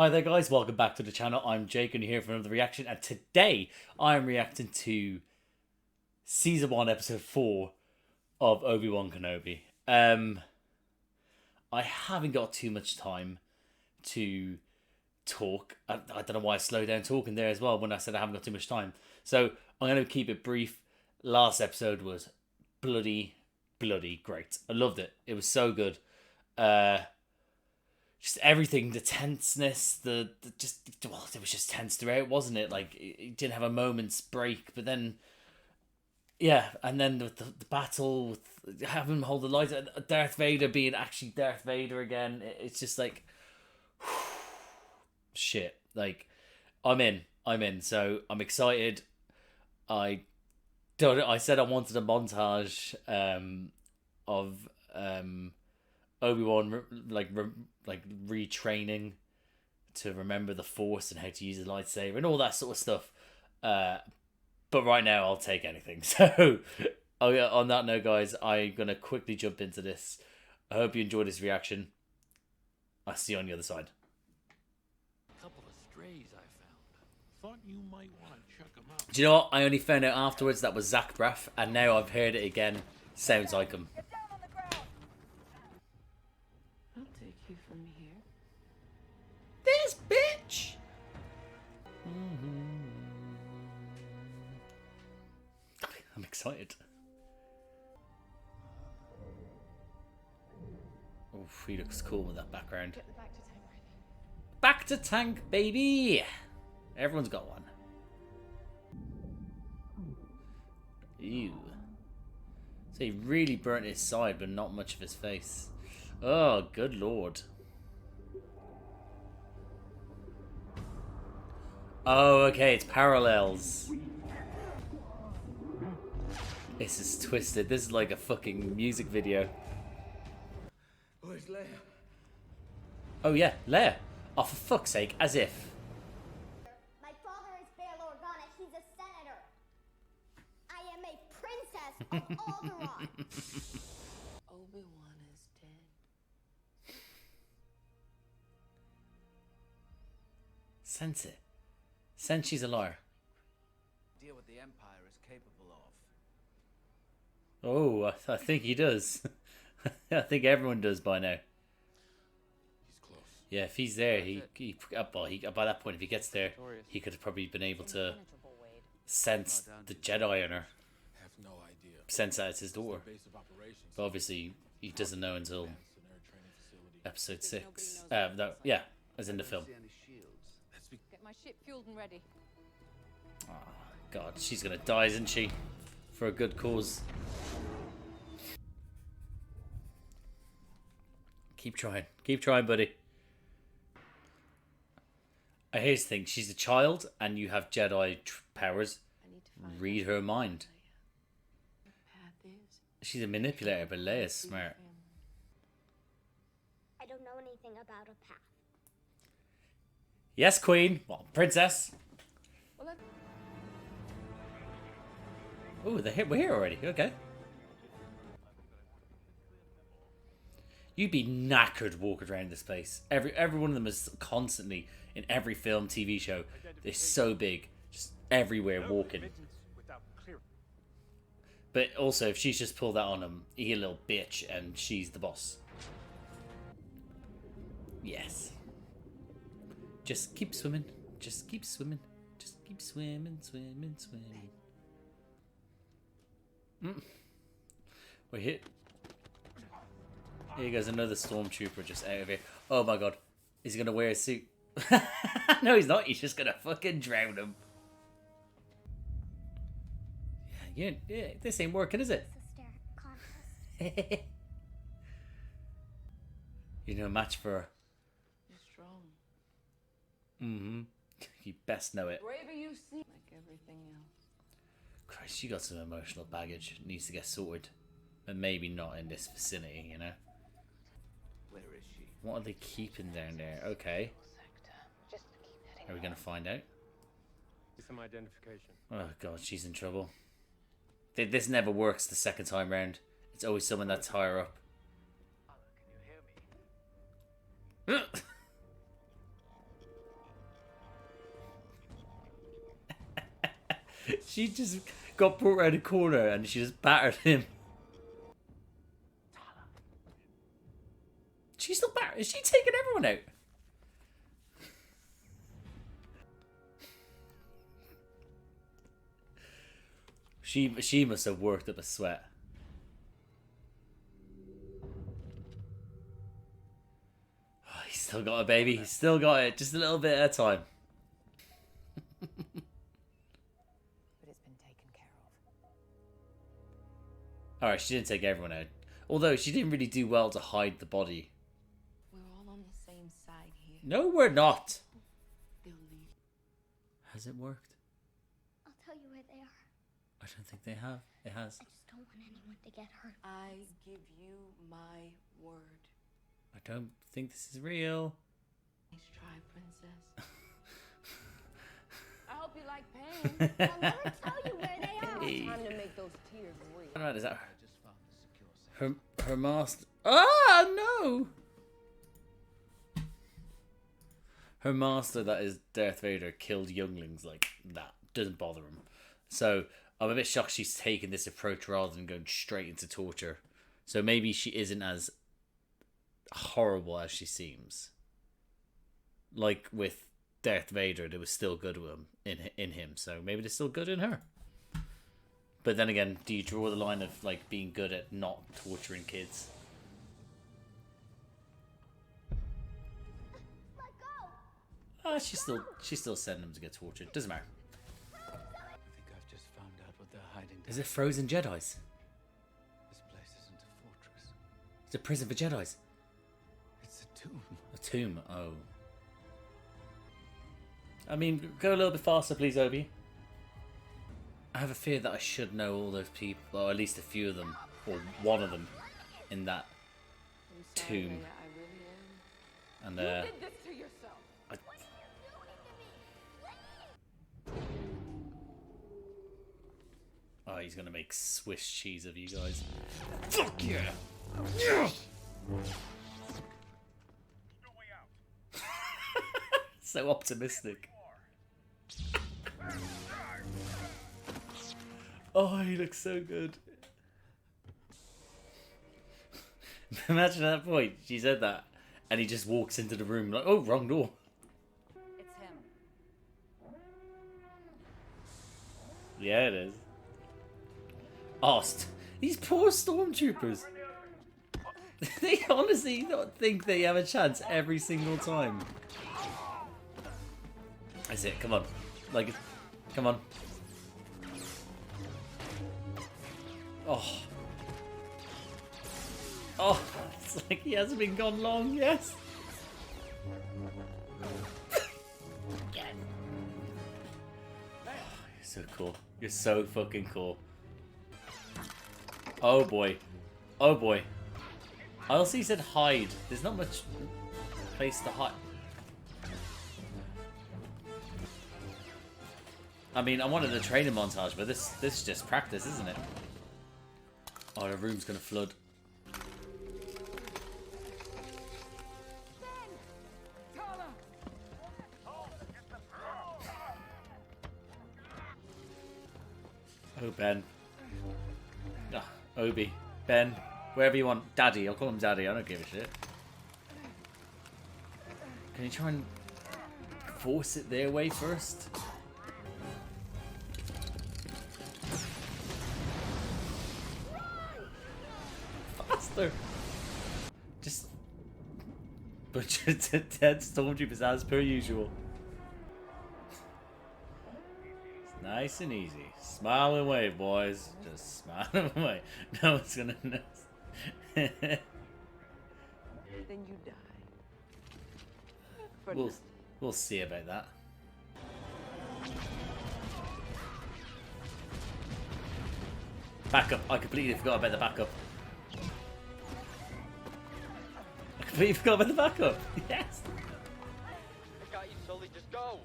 Hi there guys, welcome back to the channel. I'm Jake and you're here for another reaction, and today I'm reacting to Season 1 Episode 4 of Obi-Wan Kenobi. I haven't got too much time to talk. I don't know why I slowed down talking there as well when I said I haven't got too much time. So I'm going to keep it brief. Last episode was bloody great. I loved it. It was so good. Just everything, the tenseness, it was just tense throughout, wasn't it? Like, it didn't have a moment's break, but then, yeah, and then the battle with having him hold the lights, Darth Vader being actually Darth Vader again, it's just like, shit. Like, I'm in, so I'm excited. I said I wanted a montage, of, Obi-Wan like retraining to remember the Force and how to use a lightsaber and all that sort of stuff. But right now I'll take anything. So on that note, guys, I'm gonna quickly jump into this. I hope you enjoyed this reaction. I'll see you on the other side. A couple of strays I found. Thought you might want to check them out. Do you know what? I only found out afterwards that was Zach Braff, and now I've heard it again. Sounds like him. From here. This bitch. I'm excited. Oh, he looks cool with that background. Get the back to tank ready. Back to tank, baby. Everyone's got one. Ew. So he really burnt his side, but not much of his face. Oh, good lord. Oh, okay, it's parallels. This is twisted. This is like a fucking music video. Where's Leia? Oh yeah, Leia. Oh, for fuck's sake, as if. My father is Leia Organa. He's a senator. I am a princess of Alderaan. Obi-Wan is dead. Sense it. Sense she's a liar. Deal with the Empire is capable of. Oh, I think he does. I think everyone does by now. He's close. Yeah, if he's there, by that point, if he gets there, he could have probably been able to sense the Jedi in her. Have no idea. Sense that it's his daughter. Base of operations. But obviously, he doesn't know until episode 6. No, yeah, as in the film. Get my ship fueled and ready. Oh, God, she's gonna die, isn't she? For a good cause. Keep trying, buddy. Here's the thing: she's a child, and you have Jedi powers. I need to find Read her mind. the path is. She's a manipulator, but Leia's smart. I don't know anything about a path. Yes, Queen. Well, Princess. Well, Oh, we're here already. Okay. You'd be knackered walking around this place. Every one of them is constantly in every film, TV show. They're so big, just everywhere walking. But also, if she's just pulled that on him, he's a little bitch, and she's the boss. Yes. Just keep swimming. Just keep swimming. Just keep swimming. We're hit. Here goes another stormtrooper just out of here. Oh my god. Is he gonna wear a suit? No, he's not. He's just gonna fucking drown him. Yeah, this ain't working, is it? Contest. You're no match for her. you're strong. Mm-hmm. You best know it. Braver you seem, like everything else. Christ, she got some emotional baggage. Needs to get sorted. But maybe not in this vicinity, you know? Where is she? What are they keeping down there? Okay. Just keep heading. Are we going to find out? Some identification. Oh, God, she's in trouble. This never works the second time round. It's always someone that's higher up. Can you hear me? She just got brought around a corner and she just battered him. She's still battered. Is she taking everyone out? She must have worked up a sweat. Oh, he's still got it, baby. He's still got it. Just a little bit at a time. But it's been taken care of. Alright, she didn't take everyone out. Although she didn't really do well to hide the body. We're all on the same side here. No, we're not. They'll leave. Has it worked? I'll tell you where they are. I don't think they have. It has. I just don't want anyone to get hurt. I give you my word. I don't think this is real. Nice try, princess. I hope you like pain. I'll never tell you where they are. Hey. Time to make those tears real. Alright, is that I just found the secure safe. her master? Ah, no! Her master, that is Darth Vader, killed younglings like that. Doesn't bother him. So I'm a bit shocked she's taken this approach rather than going straight into torture. So maybe she isn't as horrible as she seems. Like with Darth Vader, there was still good with him in him. So maybe there's still good in her. But then again, do you draw the line of like being good at not torturing kids? Let go. She's still sending them to get tortured. Doesn't matter. I think I've just found out what they're hiding. Is it frozen Jedis? This place isn't a fortress. It's a prison for Jedis. It's a tomb. A tomb. Oh. I mean, go a little bit faster, please, Obi. I have a fear that I should know all those people, or at least a few of them, or one of them, in that I'm sorry, tomb. Leia, I really am. And You did this to yourself. oh, he's gonna make Swiss cheese of you guys. Fuck yeah! Yes! So optimistic. Oh, he looks so good. Imagine at that point, she said that, and he just walks into the room like, oh, wrong door. It's him. Yeah, it is. Oh, these poor stormtroopers. They honestly don't think they have a chance every single time. That's it, come on. Like, come on. Oh. Oh, it's like he hasn't been gone long, yes. Yes. Oh, you're so cool. You're so fucking cool. Oh boy. Oh boy. I also said hide. There's not much place to hide. I mean, I wanted a training montage, but this is just practice, isn't it? Oh, the room's gonna flood. Oh, Ben. Ah, Obi. Ben. Wherever you want. Daddy. I'll call him Daddy. I don't give a shit. Can you try and force it their way first? Faster! Just butcher to dead stormtroopers as per usual. It's nice and easy. Smile and wave, boys. Just smile and wave. No one's gonna know. Then you die. For now. We'll see about that. Backup. I completely forgot about the backup. I completely forgot about the backup. Yes. I got you, Sully. Just go.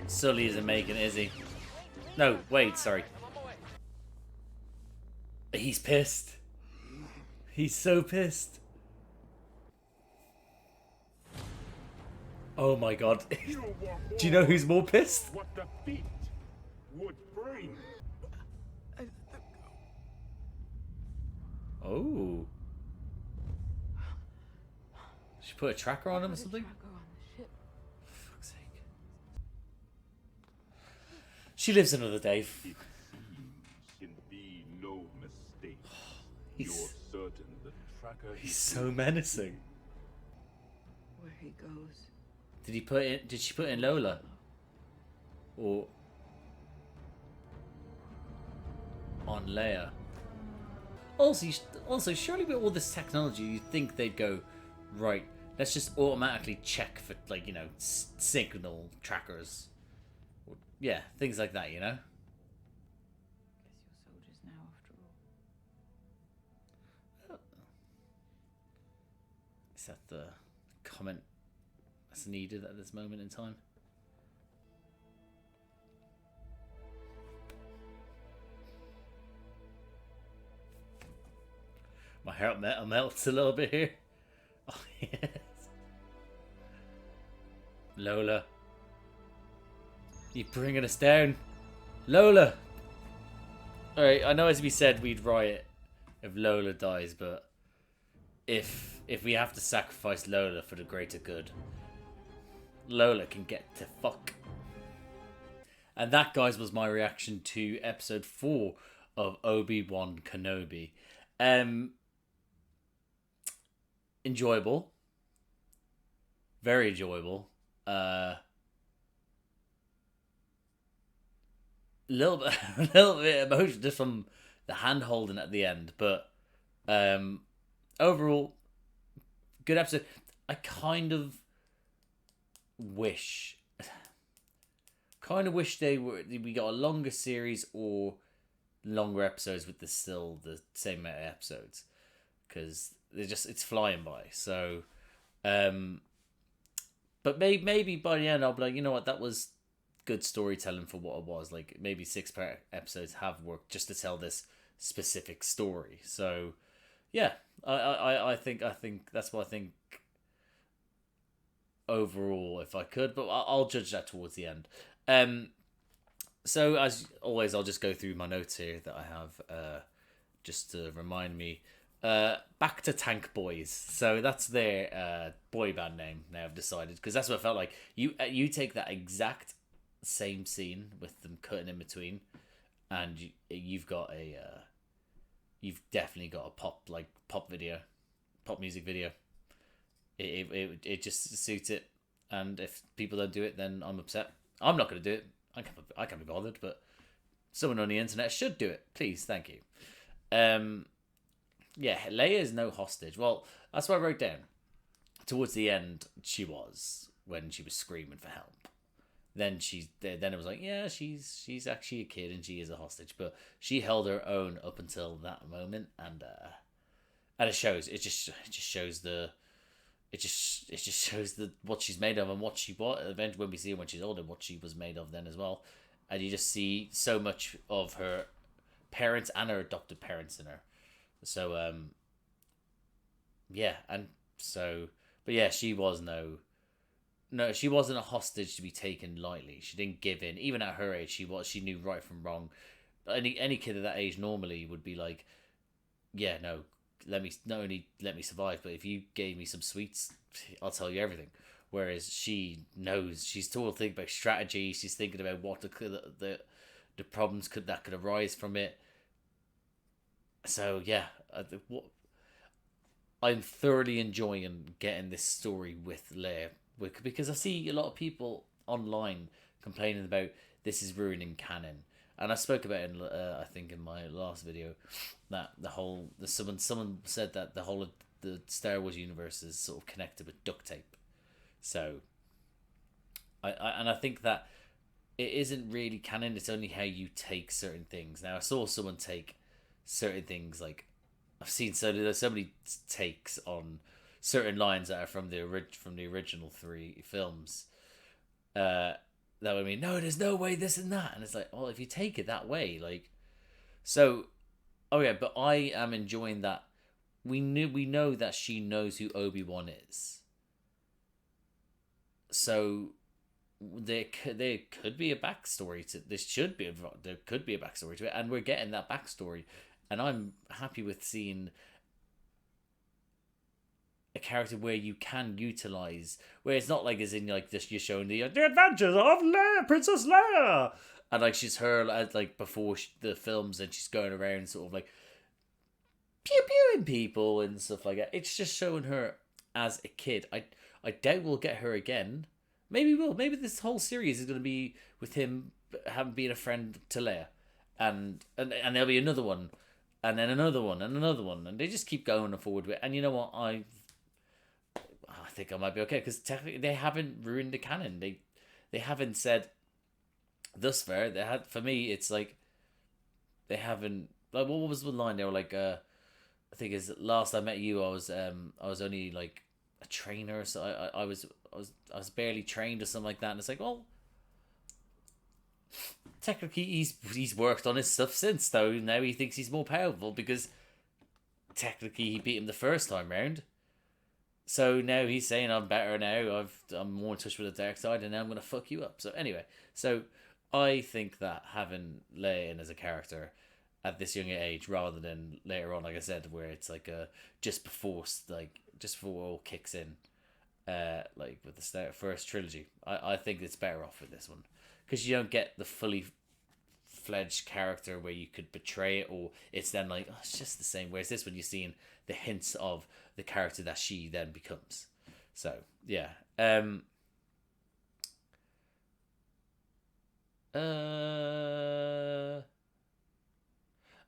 Sully isn't making it, is he? No, Wade, sorry. I'm on my way. He's pissed. He's so pissed. Oh my god. You were Do you know who's more pissed? what the feet would bring. Oh. She put a tracker on him or something? Tracker on the ship. For fuck's sake. She lives another day. It seems can be no mistake. You're He's, certain the tracker he's is so menacing. Where he goes. Did she put in Lola? Or on Leia? Also, surely with all this technology, you'd think they'd go, right, let's just automatically check for, like, you know, signal trackers. Or, yeah, things like that, you know? Guess you're soldiers now, after all. Is that the comment that's needed at this moment in time? My heart melts a little bit here. Oh, yes. Lola. You bringing us down. Lola! Alright, I know as we said we'd riot if Lola dies, but if we have to sacrifice Lola for the greater good, Lola can get to fuck. And that, guys, was my reaction to episode 4 of Obi-Wan Kenobi. Enjoyable. Very enjoyable. A little bit emotional just from the hand holding at the end, but overall, good episode. I kind of wish we got a longer series or longer episodes with still the same amount of episodes, because it's flying by. So but maybe by the end I'll be like, you know what, that was good storytelling for what it was. Like, maybe 6-part episodes have worked just to tell this specific story. So yeah, I think that's what I think overall, if I could, but I'll judge that towards the end. So as always, I'll just go through my notes here that I have just to remind me. Back to Tank Boys. So that's their boy band name now, I've decided, because that's what it felt like. You take that exact same scene with them cutting in between, and you've definitely got a pop music video. It just suits it, and if people don't do it, then I'm upset. I'm not going to do it. I can't be bothered, but someone on the internet should do it. Please, thank you. Yeah, Leia is no hostage. Well, that's what I wrote down. Towards the end, she was, when she was screaming for help. Then it was like, yeah, she's actually a kid and she is a hostage, but she held her own up until that moment, and it shows. It just shows what she's made of, and what she was eventually when we see her when she's older, what she was made of then as well. And you just see so much of her parents and her adopted parents in her. So yeah, and so, but yeah, she was she wasn't a hostage to be taken lightly. She didn't give in. Even at her age, she knew right from wrong. Any kid at that age normally would be like, yeah, no, not only let me survive, but if you gave me some sweets, I'll tell you everything. Whereas she knows, she's still thinking about strategy. She's thinking about what the problems that could arise from it. So yeah, I'm thoroughly enjoying getting this story with Leia, because I see a lot of people online complaining about this is ruining canon, and I spoke about it in, I think in my last video, that someone said that the whole of the Star Wars universe is sort of connected with duct tape. So I think that it isn't really canon. It's only how you take certain things. Now, I saw someone take certain things, like I've seen so many takes on certain lines that are from the original 3 films. That would mean, no, there's no way this and that, and it's like, well, if you take it that way, like, so, oh yeah, but I am enjoying that. We know that she knows who Obi-Wan is. So there could be a backstory to this. There could be a backstory to it, and we're getting that backstory, and I'm happy with seeing a character where you can utilize, where it's not like as in like this, you're showing the adventures of Leia, Princess Leia, and like she's her as like before the films, and she's going around sort of like pew pewing people and stuff like that. It's just showing her as a kid. I doubt we'll get her again. Maybe we'll. Maybe this whole series is going to be with him having been a friend to Leia, and there'll be another one, and then another one, and another one, and they just keep going forward with it. And you know what? I think I might be okay because technically they haven't ruined the canon. They haven't said thus far. They had, for me, it's like they haven't. Like, what was the line? They were like, I think is last I met you, I was only like a trainer, so I was barely trained or something like that. And it's like, well, technically he's worked on his stuff since, though. Now he thinks he's more powerful because technically he beat him the first time round. So now he's saying I'm better now. I'm more in touch with the dark side, and now I'm gonna fuck you up. So anyway, so I think that having Leia in as a character at this younger age, rather than later on, like I said, where it's like just before it all kicks in, like with the first trilogy, I think it's better off with this one because you don't get the fully fledged character where you could betray it, or it's then like, oh, it's just the same. Whereas this one, you're seeing the hints of the character that she then becomes. So yeah.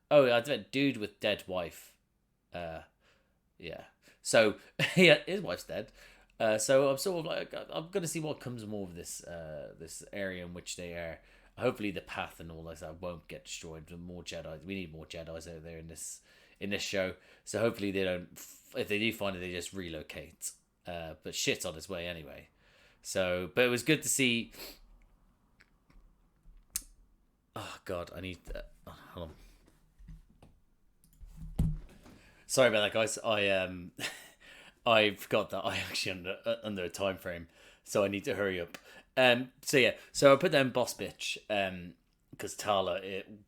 Oh, I did dude with dead wife. Yeah. So yeah, his wife's dead. So I'm sort of like, I'm gonna see what comes more of this this area in which they are. Hopefully the path and all that won't get destroyed. With more Jedi, we need more Jedi's out there in this show. So hopefully they don't. If they do find it, they just relocate. But shit's on its way anyway. So, but it was good to see. Oh God, I need. Hold on. Sorry about that, guys. I forgot that I actually under a time frame, so I need to hurry up. So yeah, so I put them boss bitch. Because Tala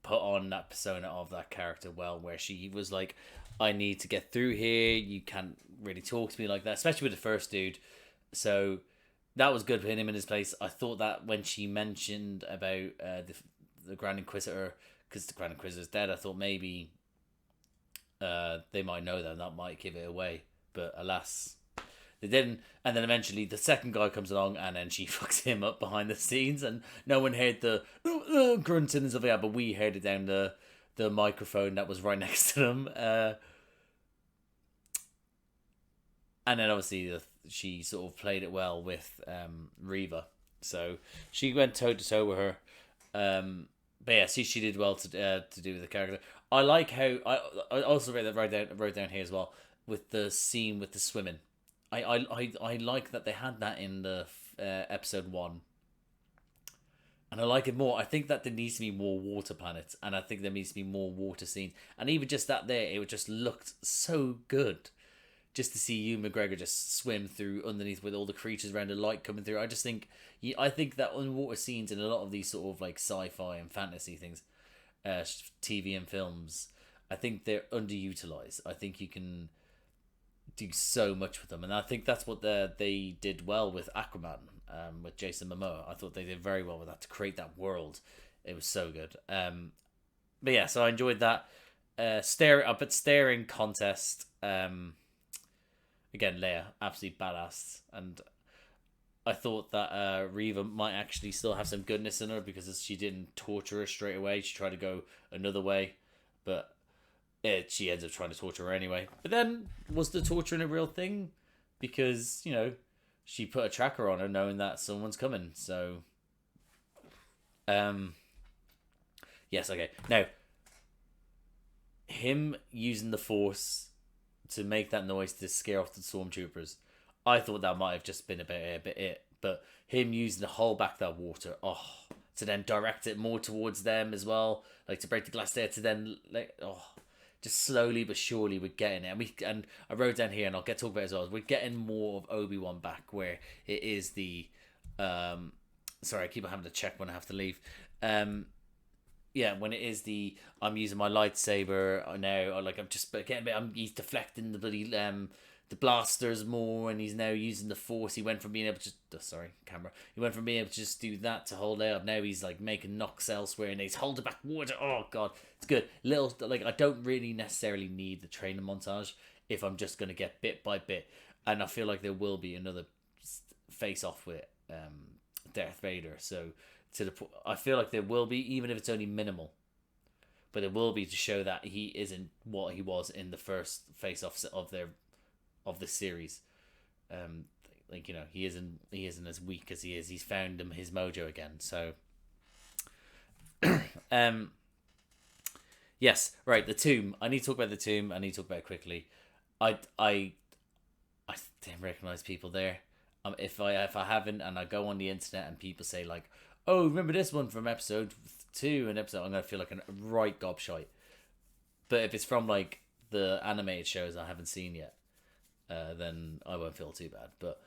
put on that persona of that character well, where she was like, I need to get through here. You can't really talk to me like that, especially with the first dude. So that was good putting him in his place. I thought that when she mentioned about the Grand Inquisitor, because the Grand Inquisitor's dead, I thought maybe they might know that and that might give it away. But alas, they didn't. And then eventually the second guy comes along and then she fucks him up behind the scenes, and no one heard the grunting and stuff like that, but we heard it down the microphone that was right next to them. And then obviously she sort of played it well with Reva. So she went toe to toe with her. But yeah, she did well to do with the character. I like how I also wrote down here as well with the scene with the swimming. I like that they had that in the episode 1, and I like it more. I think that there needs to be more water planets, and I think there needs to be more water scenes. And even just that there, it just looked so good, just to see Ewan McGregor just swim through underneath with all the creatures around the light coming through. I think that underwater scenes in a lot of these sort of like sci-fi and fantasy things, TV and films, I think they're underutilized. I think you can do so much with them, and I think that's what they did well with Aquaman, with Jason Momoa. I thought they did very well with that to create that world. It was so good. But yeah, so I enjoyed that. Staring contest. Again, Leia, absolutely badass, and I thought that Reva might actually still have some goodness in her because she didn't torture her straight away. She tried to go another way, but she ends up trying to torture her anyway. But then, was the torturing a real thing? Because, you know, she put a tracker on her knowing that someone's coming. So, yes, okay. Now, him using the Force to make that noise to scare off the stormtroopers, I thought that might have just been a bit it. But him using to hold back that water, to then direct it more towards them as well, like to break the glass there, to then, like, just slowly but surely we're getting it. And I wrote down here, and I'll get to talk about it as well. We're getting more of Obi-Wan back, where it is the sorry, I keep having to check when I have to leave. Yeah, when it is the I'm using my lightsaber now, or like I'm just getting he's deflecting the bloody the blasters more, and he's now using the Force. He went from being able to He went from being able to just do that to hold out. Now he's like making knocks elsewhere, and he's holding back water. Oh god, it's good. Little like I don't really necessarily need the training montage if I'm just gonna get bit by bit, and I feel like there will be another face off with Darth Vader. So I feel like there will be, even if it's only minimal, but it will be to show that he isn't what he was in the first face off of the series. Like, you know, he isn't as weak as he is. He's found his mojo again. So yes, right, the tomb. I need to talk about the tomb. I need to talk about it quickly. I didn't recognize people there. If I haven't, and I go on the internet and people say like, oh, remember this one from episode 2 and episode, I'm gonna feel like a right gobshite. But if it's from like the animated shows I haven't seen yet, then I won't feel too bad. But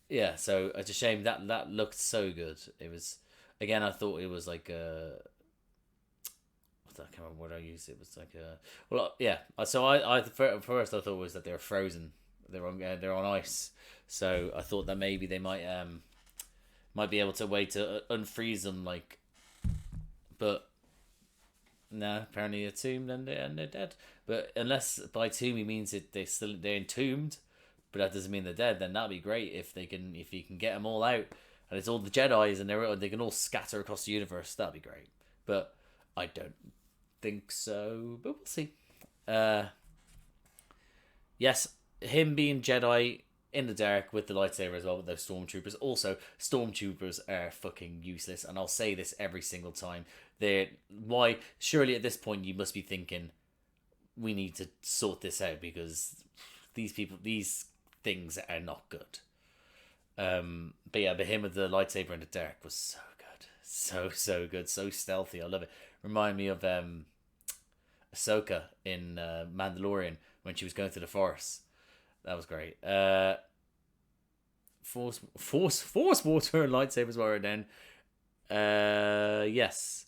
yeah, so it's a shame that looked so good. It was, again, I thought it was like I can't remember what I used. It was like yeah. So I first I thought it was that they were frozen. They're on ice. So I thought that maybe they might be able to wait to unfreeze them, like, but no, apparently they're tombed and they're dead. But unless by tomb he means they're entombed, but that doesn't mean they're dead. Then that'd be great if you can get them all out and it's all the Jedis and they can all scatter across the universe. That'd be great. But I don't think so. But we'll see. Yes, him being Jedi in the dark with the lightsaber as well with those stormtroopers. Also, stormtroopers are fucking useless, and I'll say this every single time. Surely at this point you must be thinking, we need to sort this out because these things are not good. But him with the lightsaber in the dark was so good. So good, so stealthy. I love it. Remind me of Ahsoka in Mandalorian when she was going through the Force. That was great. Force water and lightsabers were then. Yes.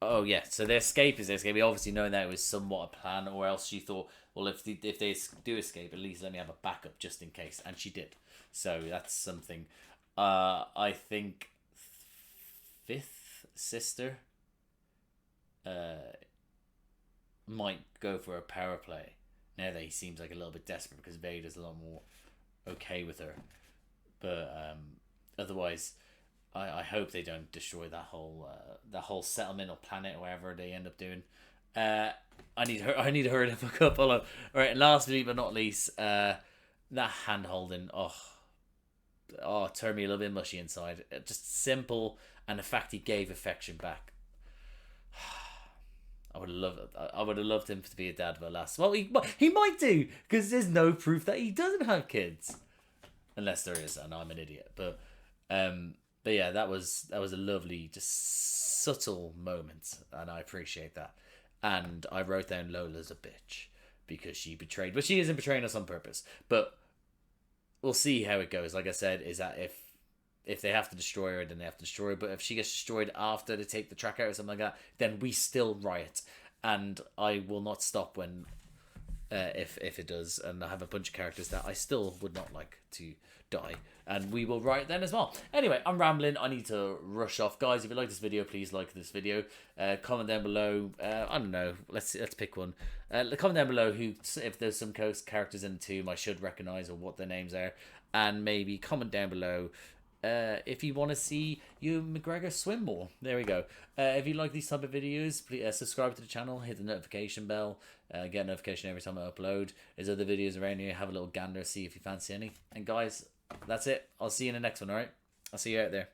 Oh yeah. So their escape is their escape. We obviously know that it was somewhat a plan, or else she thought, well, if they do escape, at least let me have a backup just in case, and she did. So that's something. I think fifth sister might go for a power play. Now that he seems like a little bit desperate because Vader's a lot more okay with her. But otherwise, I hope they don't destroy that whole settlement or planet or whatever they end up doing. I need to hurry to fuck up. Hold on. All right, last but not least, that hand holding. Oh, turned me a little bit mushy inside. Just simple, and the fact he gave affection back. I would have loved him to be a dad for last. Well, he might do, because there's no proof that he doesn't have kids, unless there is, and I'm an idiot. But yeah, that was a lovely, just subtle moment, and I appreciate that. And I wrote down Lola's a bitch because she betrayed, but she isn't betraying us on purpose. But we'll see how it goes. Like I said, is that if they have to destroy her, then they have to destroy her. But if she gets destroyed after they take the track out or something like that, then we still riot. And I will not stop when if it does. And I have a bunch of characters that I still would not like to die. And we will riot then as well. Anyway, I'm rambling. I need to rush off. Guys, if you like this video, please like this video. Comment down below. I don't know. Let's pick one. Comment down below if there's some characters in the tomb I should recognise or what their names are. And maybe comment down below if you want to see Ewan McGregor swim more. There we go. If you like these type of videos, please subscribe to the channel, hit the notification bell, get a notification every time I upload. There's other videos around here. Have a little gander, see if you fancy any. And guys, that's it. I'll see you in the next one, alright? I'll see you out there.